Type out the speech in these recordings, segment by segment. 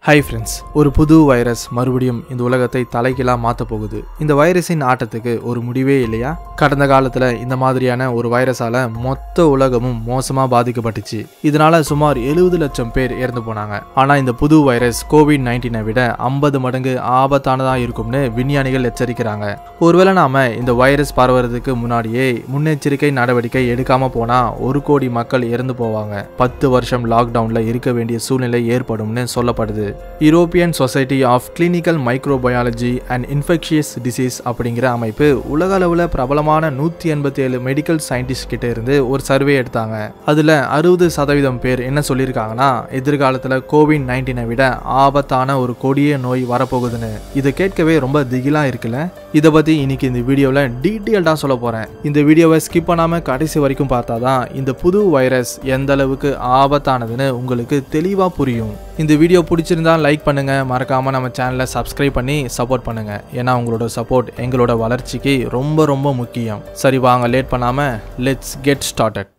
Hi friends, ஒரு புது virus மறுபடியும் இந்த உலகத்தை தலைகீழாக மாற்ற போகுது. இந்த வைரஸின் ஆட்டத்துக்கு ஒரு முடிவே இல்லையா? கடந்த காலத்தில் இந்த மாதிரியான ஒரு வைரஸால் மொத்த உலகமும் மோசமாக பாதிக்கப்பட்டுச்சு. இதனால சுமார் 70 லட்சம் பேர் இறந்து போனாங்க. ஆனால் இந்த புது வைரஸ் COVID-19 விட 50 மடங்கு ஆபத்தானதாக இருக்கும்னு விஞ்ஞானிகள் எச்சரிக்கிறாங்க. ஒருவேளை நாம இந்த வைரஸ் பரவுறதுக்கு முன்னாடியே முன்னெச்சரிக்கை நடவடிக்கை எடுக்காம போனா 1 கோடி மக்கள் இறந்து போவாங்க. 10 வருஷம் லாக்டவுன்ல இருக்க வேண்டிய சூழ்நிலை ஏற்படும்னு சொல்லப்படுது. European society of clinical microbiology and infectious disease அப்படிங்கிற அமைப்பு உலக அளவில் பிரபலமான 187 மெடிக்கல் சயின்டிஸ்ட் கிட்ட இருந்து ஒரு சர்வே எடுத்தாங்க. அதுல 60% பேர் என்ன சொல்லியிருக்காங்கன்னா, எதிர்காலத்தில் COVID-19 விட ஆபத்தான ஒரு கொடிய நோய் வரப்போகுதுன்னு. இதை கேட்கவே ரொம்ப திகிலா இருக்குல்ல? இதை பத்தி இன்னைக்கு இந்த வீடியோவில் டீட்டெயில்டா சொல்ல போறேன். இந்த வீடியோவை ஸ்கிப் பண்ணாம கடைசி வரைக்கும் பார்த்தாதான் இந்த புது வைரஸ் எந்த அளவுக்கு ஆபத்தானதுன்னு உங்களுக்கு தெளிவா புரியும். இந்த வீடியோ பிடிச்சிருந்தா லைக் பண்ணுங்க, மறக்காம நம்ம சேனலை சப்ஸ்கிரைப் பண்ணி சப்போர்ட் பண்ணுங்க. ஏன்னா உங்களோட சப்போர்ட் எங்களோட வளர்ச்சிக்கு ரொம்ப ரொம்ப முக்கியம். சரி வாங்க, லேட் பண்ணாம லெட்ஸ் கெட் ஸ்டார்டட்.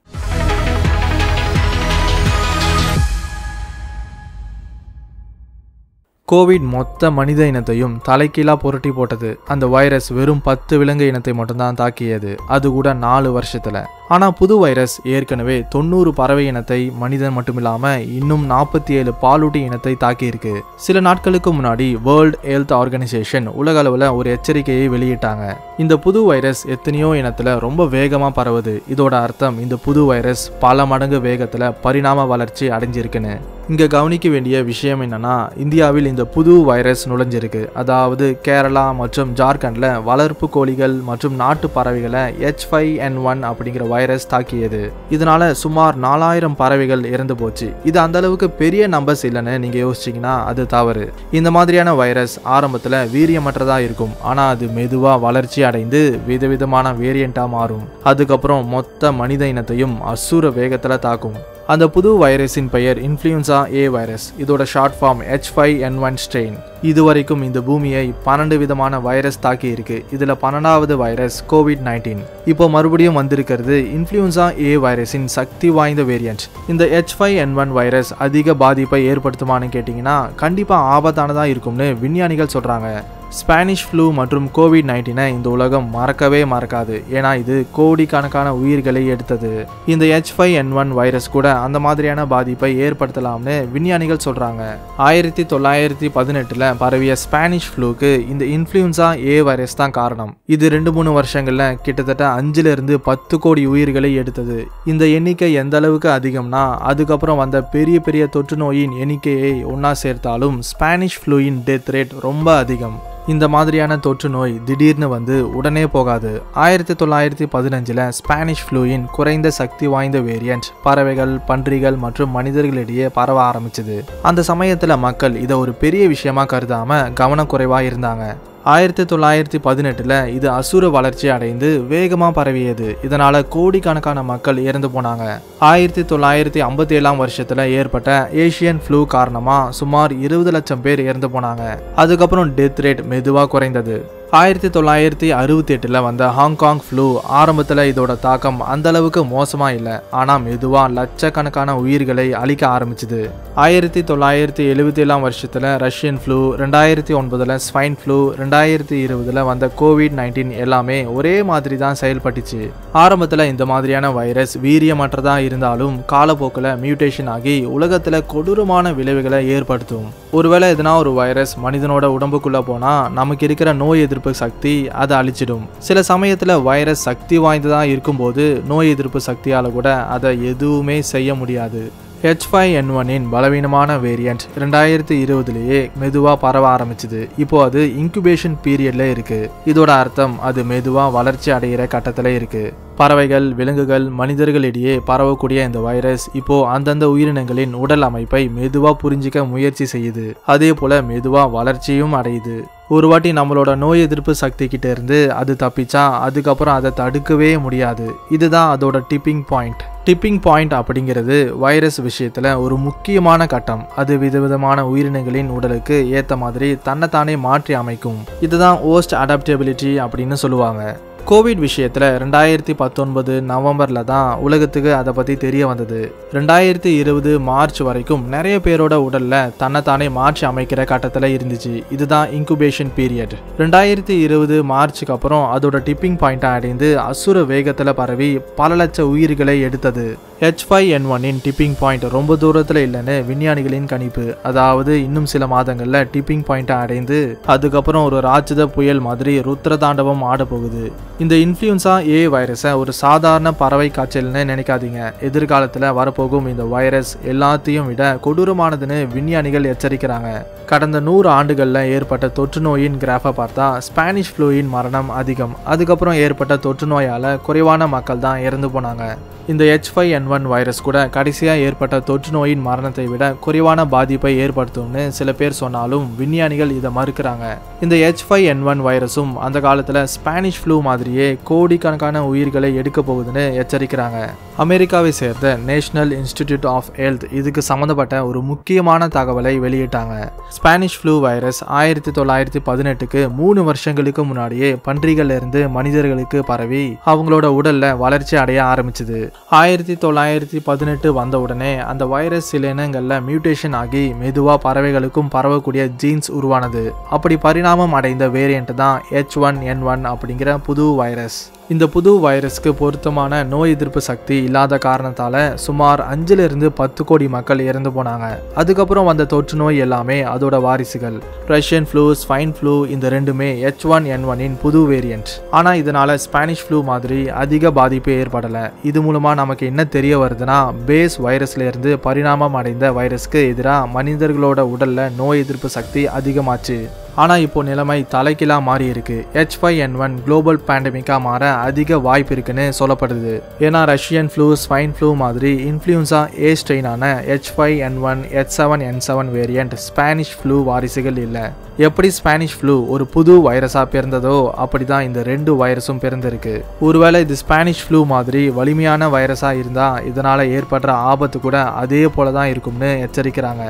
கோவிட் மொத்த மனித இனத்தையும் தலைகீழா புரட்டி போட்டது. அந்த வைரஸ் வெறும் 10 விலங்கு இனத்தை மட்டும்தான் தாக்கியது, அது கூட 4 வருஷத்துல. ஆனா புது வைரஸ் ஏற்கனவே 90 பறவை இனத்தை, மனிதன் மட்டுமில்லாம இன்னும் 47 பாலூட்டி இனத்தை தாக்கியிருக்கு. சில நாட்களுக்கு முன்னாடி வேர்ல்ட் ஹெல்த் ஆர்கனைசேஷன் உலக அளவுல ஒரு எச்சரிக்கையை வெளியிட்டாங்க. இந்த புது வைரஸ் எத்தனையோ இனத்துல ரொம்ப வேகமா பரவுது. இதோட அர்த்தம் இந்த புது வைரஸ் பல மடங்கு வேகத்துல பரிணாம வளர்ச்சி அடைஞ்சிருக்குன்னு. இங்க கவனிக்க வேண்டிய விஷயம் என்னன்னா, இந்தியாவில் இந்த புது வைரஸ் நுழைஞ்சிருக்கு. அதாவது கேரளா மற்றும் ஜார்க்கண்ட்ல வளர்ப்பு கோழிகள் மற்றும் நாட்டு பறவைகளை H5N1 அப்படிங்கிற வைரஸ் தாக்கியது. இதனால சுமார் 4000 பறவைகள் இறந்து போச்சு. இது அந்த அளவுக்கு பெரிய நம்பர்ஸ் இல்லைன்னு நீங்க யோசிச்சீங்கன்னா அது தவறு. இந்த மாதிரியான வைரஸ் ஆரம்பத்துல வீரியமற்றதா இருக்கும். ஆனா அது மெதுவா வளர்ச்சி அடைந்து விதவிதமான வேரியண்டா மாறும். அதுக்கப்புறம் மொத்த மனித இனத்தையும் அசுர வேகத்துல தாக்கும். அந்த புது வைரஸின் பெயர் இன்ஃப்ளூயன்சா A வைரஸ். இதோட ஷார்ட் ஃபார்ம் H5N1 ஸ்ட்ரெயின். இதுவரைக்கும் இந்த பூமியை 12 விதமான வைரஸ் தாக்கி இருக்கு. இதுல 12வது வைரஸ் COVID-19. இப்போ மறுபடியும் வந்திருக்கிறது இன்ஃப்ளூயன்சா A வைரஸின் சக்தி வாய்ந்த வேரியன்ட். இந்த H5N1 வைரஸ் அதிக பாதிப்பை ஏற்படுத்துமான்னு கேட்டீங்கன்னா கண்டிப்பா ஆபத்தானதா இருக்கும்னு விஞ்ஞானிகள் சொல்றாங்க. ஸ்பானிஷ் ஃப்ளூ மற்றும் COVID-19 இந்த உலகம் மறக்கவே மறக்காது. ஏன்னா இது கோடிக்கணக்கான உயிர்களை எடுத்தது. இந்த H5N1 வைரஸ் கூட அந்த மாதிரியான பாதிப்பை ஏற்படுத்தலாம்னு விஞ்ஞானிகள் சொல்றாங்க. 1918 பரவிய ஸ்பானிஷ் ஃப்ளூக்கு இந்த இன்ஃப்ளூயன்சா A வைரஸ் தான் காரணம். இது 2-3 வருஷங்கள்ல கிட்டத்தட்ட 5 இருந்து 10 கோடி உயிர்களை எடுத்தது. இந்த எண்ணிக்கை எந்த அளவுக்கு அதிகம்னா, அதுக்கப்புறம் வந்த பெரிய பெரிய தொற்று நோயின் எண்ணிக்கையை ஒன்னா சேர்த்தாலும் ஸ்பானிஷ் ஃப்ளூயின் டெத் ரேட் ரொம்ப அதிகம். இந்த மாதிரியான தொற்று நோய் திடீர்னு வந்து உடனே போகாது. 1915 ஸ்பானிஷ் ஃப்ளூயின் குறைந்த சக்தி வாய்ந்த வேரியன்ட் பறவைகள், பன்றிகள் மற்றும் மனிதர்களிடையே பரவ ஆரம்பிச்சது. அந்த சமயத்துல மக்கள் இதை ஒரு பெரிய விஷயமா கருதாம கவனக்குறைவா இருந்தாங்க. 1918 இது அசுர வளர்ச்சி அடைந்து வேகமா பரவியது. இதனால கோடிக்கணக்கான மக்கள் இறந்து போனாங்க. 1957 வருஷத்துல ஏற்பட்ட ஏசியன் ஃப்ளூ காரணமா சுமார் 20 லட்சம் பேர் இறந்து போனாங்க. அதுக்கப்புறம் டெத் ரேட் மெதுவா குறைந்தது. 1968 வந்த ஹாங்காங் ஃப்ளூ ஆரம்பத்தில் இதோட தாக்கம் அந்த அளவுக்கு மோசமா இல்லை. ஆனால் மெதுவா லட்சக்கணக்கான உயிர்களை அழிக்க ஆரம்பிச்சுது. 1977 வருஷத்துல ரஷ்யன் ஃப்ளூ, 2009 ஸ்வைன் ஃப்ளூ, 2020 வந்த COVID-19 எல்லாமே ஒரே மாதிரி தான் செயல்பட்டுச்சு. ஆரம்பத்தில் இந்த மாதிரியான வைரஸ் வீரியமற்றதா இருந்தாலும் காலப்போக்கில் மியூட்டேஷன் ஆகி உலகத்துல கொடூரமான விளைவுகளை ஏற்படுத்தும். ஒருவேளை எதனா ஒரு வைரஸ் மனிதனோட உடம்புக்குள்ள போனா நமக்கு இருக்கிற நோய் எதிர்ப்பு சக்தி அதை அழிச்சிடும். சில சமயத்துல வைரஸ் சக்தி வாய்ந்ததா இருக்கும்போது நோய் எதிர்ப்பு சக்தியால கூட அதை எதுவுமே செய்ய முடியாது. H5N1 பலவீனமான வேரியன்ட் 2020 மெதுவா பரவ ஆரம்பிச்சுது. இப்போ அது இன்குபேஷன் பீரியட்ல இருக்கு. இதோட அர்த்தம் அது மெதுவா வளர்ச்சி அடைகிற கட்டத்துல இருக்கு. பறவைகள், விலங்குகள், மனிதர்களிடையே பரவக்கூடிய இந்த வைரஸ் இப்போ அந்தந்த உயிரினங்களின் உடல் அமைப்பை மெதுவா புரிஞ்சிக்க முயற்சி செய்யுது. அதே போல மெதுவா வளர்ச்சியும் அடையுது. ஒரு வாட்டி நம்மளோட நோய் எதிர்ப்பு சக்தி கிட்ட இருந்து அது தப்பிச்சா அதுக்கப்புறம் அதை தடுக்கவே முடியாது. இதுதான் அதோட டிப்பிங் பாயிண்ட். டிப்பிங் பாயிண்ட் அப்படிங்கிறது வைரஸ் விஷயத்துல ஒரு முக்கியமான கட்டம். அது விதவிதமான உயிரினங்களின் உடலுக்கு ஏத்த மாதிரி தன்னைத்தானே மாற்றி அமைக்கும். இதுதான் ஹோஸ்ட் அடாப்டபிலிட்டி அப்படின்னு சொல்லுவாங்க. கோவிட் விஷயத்தில் 2019 நவம்பரில் தான் உலகத்துக்கு அதை பற்றி தெரிய வந்தது. 2020 மார்ச் வரைக்கும் நிறைய பேரோட உடலில் தன்னைத்தானே மாற்றி அமைக்கிற கட்டத்தில் இருந்துச்சு. இதுதான் இன்குபேஷன் பீரியட். 2020 மார்ச்சுக்கு அப்புறம் அதோட டிப்பிங் பாயிண்ட்டை அடைந்து அசுர வேகத்தில் பரவி பல லட்ச உயிர்களை எடுத்தது. H5N1 டிப்பிங் பாயிண்ட் ரொம்ப தூரத்தில் இல்லைன்னு விஞ்ஞானிகளின் கணிப்பு. அதாவது இன்னும் சில மாதங்களில் டிப்பிங் பாயிண்ட்டை அடைந்து அதுக்கப்புறம் ஒரு ராட்சத புயல் மாதிரி ருத்ரதாண்டவம் ஆட போகுது. இந்த இன்ஃப்ளூயன்ஸா ஏ வைரஸை ஒரு சாதாரண பறவை காய்ச்சல்னு நினைக்காதீங்க. எதிர்காலத்தில் வரப்போகும் இந்த வைரஸ் எல்லாத்தையும் விட கொடூரமானதுன்னு விஞ்ஞானிகள் எச்சரிக்கிறாங்க. கடந்த 100 ஆண்டுகளில் ஏற்பட்ட தொற்று நோயின் கிராஃபை பார்த்தா ஸ்பானிஷ் ஃப்ளூயின் மரணம் அதிகம். அதுக்கப்புறம் ஏற்பட்ட தொற்று நோயால் குறைவான மக்கள் தான் இறந்து போனாங்க. இந்த H5N1 வைரஸ் கூட கடைசியாக ஏற்பட்ட தொற்று நோயின் மரணத்தை விட குறைவான பாதிப்பை ஏற்படுத்தும்னு சில பேர் சொன்னாலும் விஞ்ஞானிகள் இதை மறுக்கிறாங்க. இந்த H5N1 வைரஸும் அந்த காலத்தில் ஸ்பானிஷ் ஃப்ளூ மாதிரியே கோடிக்கணக்கான உயிர்களை எடுக்க போகுதுன்னு எச்சரிக்கிறாங்க. அமெரிக்காவை சேர்ந்த நேஷனல் இன்ஸ்டிடியூட் ஆஃப் ஹெல்த் இதுக்கு சம்மந்தப்பட்ட ஒரு முக்கியமான தகவலை வெளியிட்டாங்க. ஸ்பானிஷ் ஃப்ளூ வைரஸ் 1918க்கு 3 வருஷங்களுக்கு முன்னாடியே பன்றிகள் இருந்து மனிதர்களுக்கு பரவி அவங்களோட உடல்ல வளர்ச்சி அடைய ஆரம்பிச்சது. 1918 வந்த உடனே அந்த வைரஸ் சில இனங்கள்ல மியூட்டேஷன் ஆகி மெதுவா பறவைகளுக்கும் பரவக்கூடிய ஜீன்ஸ் உருவானது. அப்படி பரிணாமம் அடைந்த வேரியன்ட் தான் H1N1 அப்படிங்கிற புது வைரஸ். இந்த புது வைரஸ்க்கு பொருத்தமான நோய் எதிர்ப்பு சக்தி இல்லாத காரணத்தால சுமார் 5-10 கோடி மக்கள் இறந்து போனாங்க. அதுக்கப்புறம் வந்த தொற்று நோய் எல்லாமே அதோட வாரிசுகள். ரஷ்யன் ஃப்ளூ, ஸ்வைன் ஃப்ளூ இந்த ரெண்டுமே H1N1 புது வேரியன்ட். ஆனா இதனால ஸ்பானிஷ் ஃப்ளூ மாதிரி அதிக பாதிப்பு ஏற்படல. இது மூலமா நமக்கு என்ன தெரிய வருதுன்னா, பேஸ் வைரஸ்ல இருந்து பரிணாமம் அடைந்த வைரஸ்க்கு எதிராக மனிதர்களோட உடல்ல நோய் எதிர்ப்பு சக்தி அதிகமாச்சு. ஆனால் இப்போ நிலைமை தலைகீழாக மாறி இருக்கு. H5N1 குளோபல் பேண்டமிக்காக மாற அதிக வாய்ப்பு இருக்குன்னு சொல்லப்படுது. ஏன்னா ரஷ்யன் ஃப்ளூ, ஸ்வைன் ஃப்ளூ மாதிரி இன்ஃப்ளூயன்ஸா ஏ ஸ்ட்ரெயினான H5N1, H7N7 variant Spanish flu வாரிசுகள் இல்லை. எப்படி ஸ்பானிஷ் ஃப்ளூ ஒரு புது வைரஸா பிறந்ததோ அப்படிதான் இந்த 2 வைரஸும் பிறந்திருக்கு. ஒருவேளை இது ஸ்பானிஷ் ஃப்ளூ மாதிரி வலிமையான வைரஸா இருந்தா இதனால ஏற்படுற ஆபத்து கூட அதே போலதான் இருக்கும்னு எச்சரிக்கிறாங்க.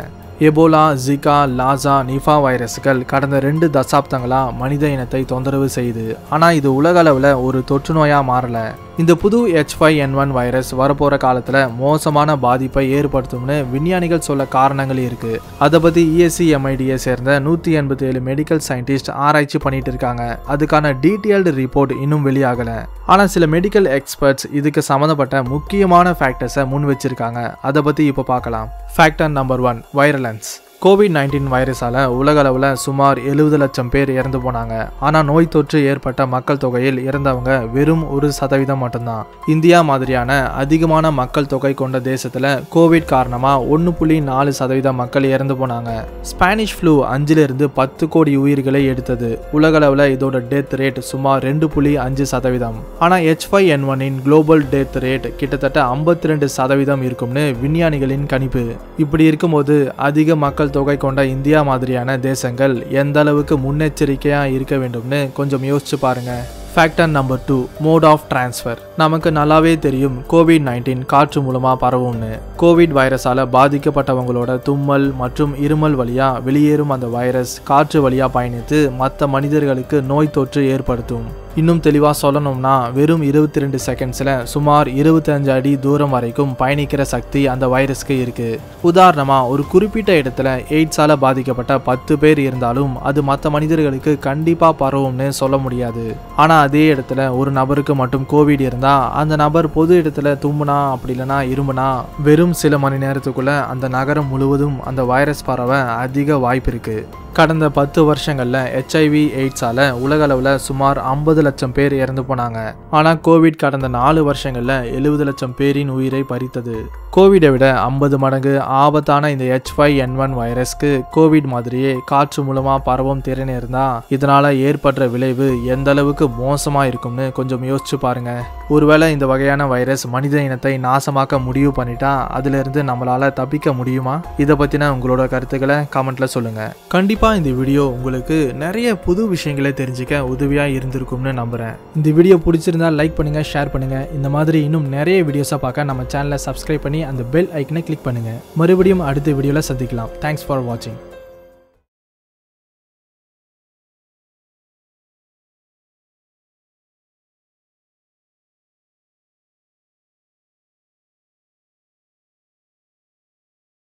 எபோலா, ஜிகா, லாசா, நிஃபா வைரஸ்கள் கடந்த 2 தசாப்தங்களா மனித இனத்தை தொந்தரவு செய்யுது. ஆனா இது உலக அளவில் ஒரு தொற்று நோயா மாறல. இந்த புது H5N1 வைரஸ் வரப்போற காலத்துல மோசமான பாதிப்பை ஏற்படுத்தும்னு விஞ்ஞானிகள் சொல்ல காரணங்கள் இருக்கு. அதை பத்தி ESCMID சேர்ந்த 187 மெடிக்கல் சயின்டிஸ்ட் ஆராய்ச்சி பண்ணிட்டு இருக்காங்க. அதுக்கான டீட்டெயில்டு ரிப்போர்ட் இன்னும் வெளியாகல. ஆனா சில மெடிக்கல் எக்ஸ்பர்ட்ஸ் இதுக்கு சம்மந்தப்பட்ட முக்கியமான ஃபேக்டர்ஸை முன் வச்சிருக்காங்க. அதை பத்தி இப்போ பார்க்கலாம். Factor number 1, வைரலன்ஸ். COVID-19 வைரஸால உலக அளவில் சுமார் 70 லட்சம் பேர் இறந்து போனாங்க. ஆனால் நோய் தொற்று ஏற்பட்ட மக்கள் தொகையில் இறந்தவங்க வெறும் 1% மட்டும்தான். இந்தியா மாதிரியான அதிகமான மக்கள் தொகை கொண்ட தேசத்தில் கோவிட் காரணமாக 1.4% மக்கள் இறந்து போனாங்க. ஸ்பானிஷ் ஃப்ளூ 5-10 கோடி உயிர்களை எடுத்தது. உலக அளவில் இதோட டெத் ரேட் சுமார் 2.5%. ஆனால் H5N1 குளோபல் டெத் ரேட் கிட்டத்தட்ட 52% இருக்கும்னு விஞ்ஞானிகளின் கணிப்பு. இப்படி இருக்கும்போது அதிக மக்கள் தொகை கொண்ட இந்தியா மாதிரியான தேசங்கள் எந்த அளவுக்கு முன்னெச்சரிக்கையா இருக்க வேண்டும்னு கொஞ்சம் யோசிச்சு பாருங்க. Factor number 2, mode of transfer. நமக்கு நல்லாவே தெரியும் COVID-19 காற்று மூலமா பரவும்னு. கோவிட் வைரஸால பாதிக்கப்பட்டவங்களோட தும்மல் மற்றும் இருமல் வழியா வெளியேறும் அந்த வைரஸ் காற்று வழியா பயணித்து மற்ற மனிதர்களுக்கு நோய் தொற்று ஏற்படுத்தும். இன்னும் தெளிவாக சொல்லணும்னா வெறும் 22 செகண்ட்ஸில் சுமார் 25 அடி தூரம் வரைக்கும் பயணிக்கிற சக்தி அந்த வைரஸ்க்கு இருக்கு. உதாரணமாக ஒரு குறிப்பிட்ட இடத்துல எய்ட்ஸால் பாதிக்கப்பட்ட 10 பேர் இருந்தாலும் அது மற்ற மனிதர்களுக்கு கண்டிப்பாக பரவும்னு சொல்ல முடியாது. ஆனால் அதே இடத்துல ஒரு நபருக்கு மட்டும் கோவிட் இருந்தால் அந்த நபர் பொது இடத்துல தும்முனா அப்படி இல்லைனா இருமுனா வெறும் சில மணி நேரத்துக்குள்ள அந்த நகரம் முழுவதும் அந்த வைரஸ் பரவ அதிக வாய்ப்பு இருக்கு. கடந்த 10 வருஷங்கள்ல HIV எய்ட்ஸால உலக அளவில் சுமார் 50 லட்சம் பேர் இறந்து போனாங்க. ஆனால் கோவிட் கடந்த 4 வருஷங்கள்ல 70 லட்சம் பேரின் உயிரை பறித்தது. கோவிடை விட 50 மடங்கு ஆபத்தான இந்த H5N1 வைரஸ்க்கு கோவிட் மாதிரியே காற்று மூலமா பரவும் திறன் இருந்தா இதனால ஏற்படுற விளைவு எந்த அளவுக்கு மோசமா இருக்கும்னு கொஞ்சம் யோசிச்சு பாருங்க. ஒருவேளை இந்த வகையான வைரஸ் மனித இனத்தை நாசமாக்க முடிவு பண்ணிட்டா அதுல இருந்து நம்மளால தப்பிக்க முடியுமா? இதை பத்தின உங்களோட கருத்துக்களை கமெண்ட்ல சொல்லுங்க. கண்டிப்பா இந்த வீடியோ உங்களுக்கு நிறைய புது விஷயங்களை தெரிஞ்சுக்க உதவியா இருந்திருக்கும்னு நம்புறேன். இந்த வீடியோ பிடிச்சிருந்தா லைக் பண்ணுங்க, ஷேர் பண்ணுங்க. இந்த மாதிரி இன்னும் நிறைய வீடியோஸை பார்க்க நம்ம சேனலை சப்ஸ்கிரைப் பண்ணி அந்த பெல் ஐக்கனை கிளிக் பண்ணுங்க. மறுபடியும் அடுத்த வீடியோல சந்திக்கலாம். தேங்க்ஸ் ஃபார் வாட்சிங்.